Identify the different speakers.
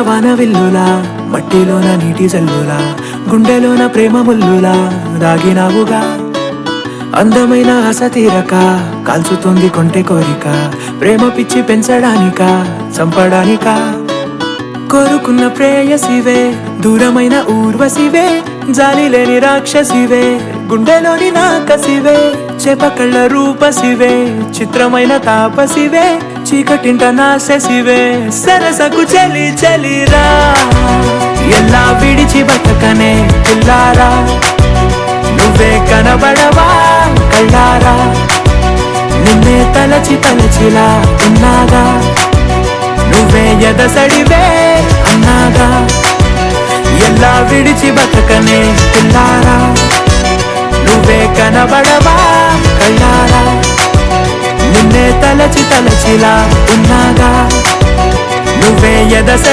Speaker 1: వానవిల్లులా మట్టిలోన నీటి జల్లులా గుండెలోన ప్రేమ ముల్లులా దాగినావుగా అందమైన ఆశ తీరక కాల్చుతుంది కొంటె కోరిక ప్రేమ పిచ్చి పెంచడానిక చంపడానిక కోరుకున్న ప్రేయసివే దూరమైన ఊర్వశివే జాలి లేని రాక్షసివే గుండెలోని నాకసివే చేపకళ్ళ రూపసివే చిత్రమైన తాపసివే చీకటింట నాశసివే సరసకు చలి చలిరా ఎలా విడిచి బతకనే పిల్లారా నువ్వే కనబడవా కళ్ళారా నిన్నే తలచి తలచిలా ఉన్నాగా నువ్వే ఎదసడివే అన్నాగా ఎలా విడిచి బతకనే పిల్లారా నువ్వే కనబడవా కళ్ళారా నిన్నే తలచి తలచిలా ఉన్నాగా నువ్వే ఎదస